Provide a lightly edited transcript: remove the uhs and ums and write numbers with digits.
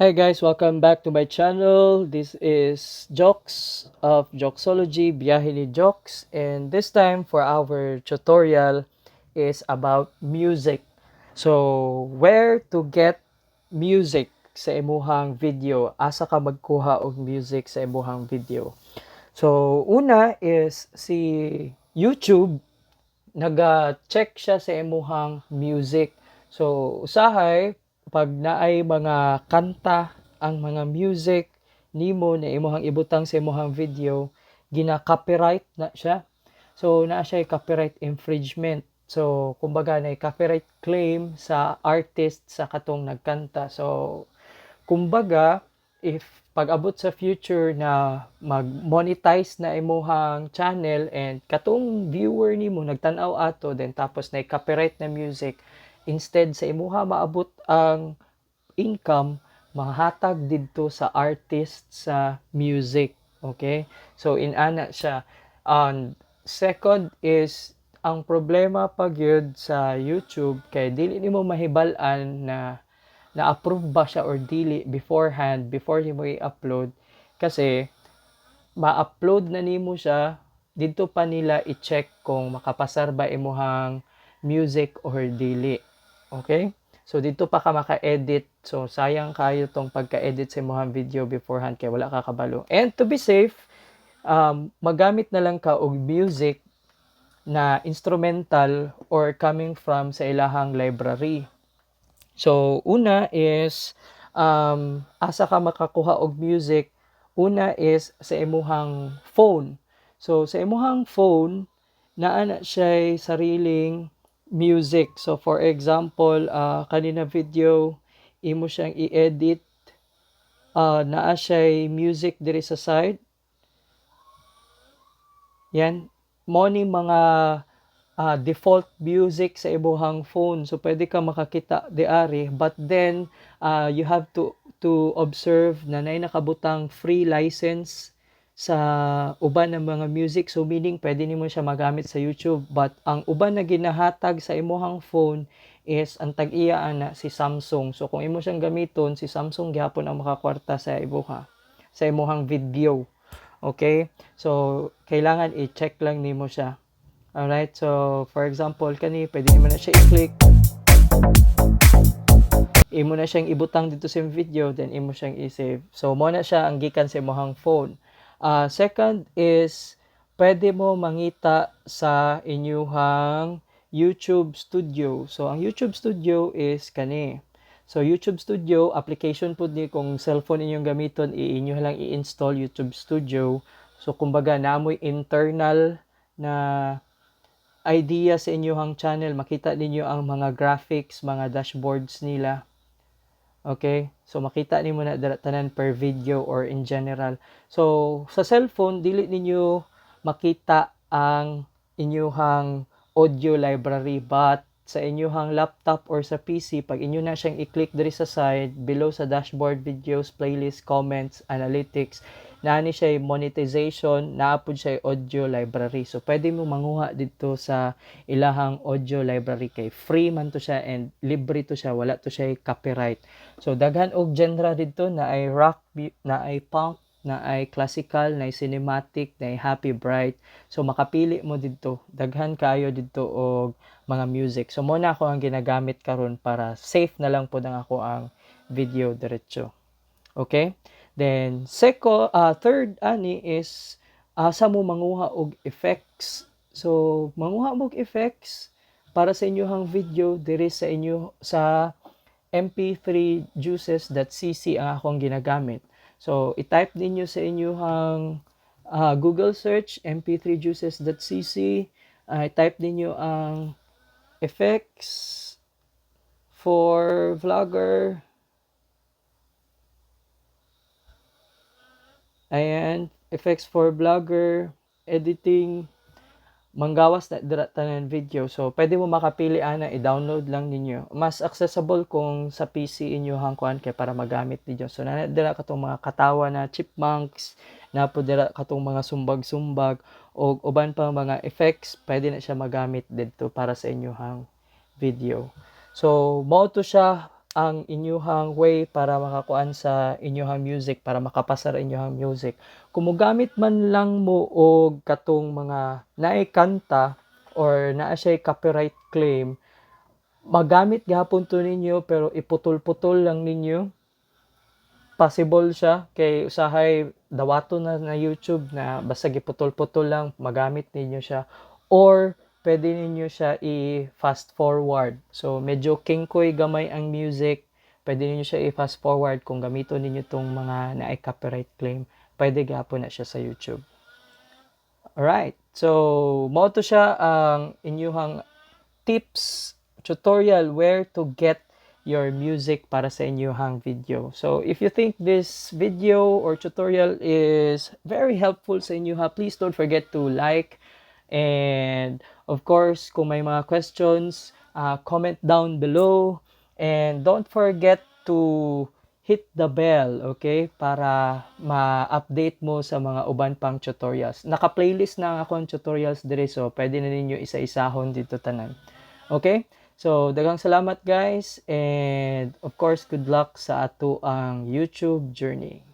Hi guys, welcome back to my channel. This is Jokes of Joksology, Biyahe ni Jokes, and this time for our tutorial is about music. So, where to get music sa imuhang video? Asa ka magkuha og music sa imuhang video? So, una is si YouTube, naga-check siya sa imuhang music. So, usahay, pag naay mga kanta, ang mga music, nimo na imuhang ibutang sa imuhang video, gina-copyright na siya. So, naa siya copyright infringement. So, kumbaga na copyright claim sa artist sa katong nagkanta. So, kumbaga, if pag-abot sa future na mag-monetize na imuhang channel and katong viewer nimo nagtan-aw ato then tapos na copyright na music, instead sa imuha maabot ang income, mahatag didto sa artist sa music. Okay? So in-ana siya. And second is ang problema pag yun sa YouTube kay dili nimo mahibal-an na-approve ba siya or dili beforehand before mo i-upload kasi ma-upload na nimo siya dito pa nila i-check kung makapasar ba imuhang music or dili. Okay? So dito pa ka maka-edit. So sayang kayo tong pagka-edit sa imuhang video beforehand kay wala ka kabalo. And to be safe, magamit na lang ka og music na instrumental or coming from sa ilahang library. So, una is, asa ka makakuha og music, una is sa imuhang phone. So, sa imuhang phone, naa na siya sariling music. So, for example, kanina video, imo siyang i-edit, naa siya music diri sa side. Yan, mo ni mga default music sa ibuhang phone. So, pwede ka makakita diari. But then, you have to observe na nakabutang free license sa uban ng mga music. So, meaning, pwede nimo siya magamit sa YouTube. But, ang uban na ginahatag sa imuhang phone is ang tag-iya na si Samsung. So, kung imo siyang gamiton, si Samsung gyapon ang makakwarta sa sa imuhang video. Okay? So, kailangan i-check lang nimo siya. Alright, so for example, kani pwede mo na siya i-click, imo na siyang ibutang dito sa video, then imo siyang i-save. So mo na siya ang gikan sa imong phone. Second is pwede mo mangita sa inyuhang YouTube Studio. So ang YouTube Studio is kani. So YouTube Studio application pud ni kung cellphone inyong gamiton, inyo lang i-install YouTube Studio. So kumbaga namoy internal na idea sa inyong channel, makita ninyo ang mga graphics, mga dashboards nila. Okay? So makita nimo na tanan per video or in general. So sa cellphone dili ninyo makita ang inyong audio library, but sa inyong laptop or sa PC, pag inyo na siyang i-click diri sa side below sa dashboard, videos, playlist, comments, analytics, naani siya monetization, naapod siya audio library. So pwede mo manguha dito sa ilahang audio library kay free man to siya and libre to siya, wala to siya copyright. So daghan og genre dito na ay rock, na ay punk, na ay classical, na ay cinematic, na ay happy bright. So makapili mo dito, daghan kayo dito og mga music. So muna ako ang ginagamit karon para safe na lang po ang ako ang video diretso. Okay? Then third ani is asa mo manguha og effects. So manguha mo og effects para sa inyong video diri sa inyo sa mp3juices.cc ang akong ginagamit. So i-type ninyo sa inyong Google search mp3juices.cc, i-type ninyo ang effects for vlogger. Ayan, effects for vlogger, editing, manggawas na dira tanan video. So pwede mo makapili ana, i-download lang ninyo. Mas accessible kung sa PC inyo hangkuan kay para magamit ninyo. So na dira katong mga katawa na chipmunks, na po dira katong mga sumbag-sumbag o uban pa mga effects, pwede na siya magamit dito para sa inyohang video. So mao to siya ang inyuhang way para makakuan sa inyuhang music, para makapasa ra inyuhang music. Kung mogamit man lang mo og katong mga naay kanta or naa siya copyright claim, magamit gihapon to ninyo pero iputol-putol lang ninyo. Possible siya kay usahay dawaton na YouTube na basta giputol-putol lang magamit ninyo siya, or pwede ninyo siya i-fast forward. So medyo kingkoy gamay ang music, pwede ninyo siya i-fast forward kung gamiton ninyo tong mga naay copyright claim. Pwede gihapon na siya sa YouTube. Alright, so mao to siya ang inyuhang tips, tutorial where to get your music para sa inyuhang video. So if you think this video or tutorial is very helpful sa inyo, please don't forget to like, and of course kung may mga questions, comment down below, and don't forget to hit the bell, okay? Para ma-update mo sa mga uban pang tutorials. Naka-playlist na ang akong tutorials dire, so pwede na ninyo isa-isahon dito tanan. Okay? So, daghang salamat guys, and of course, good luck sa ato ang YouTube journey.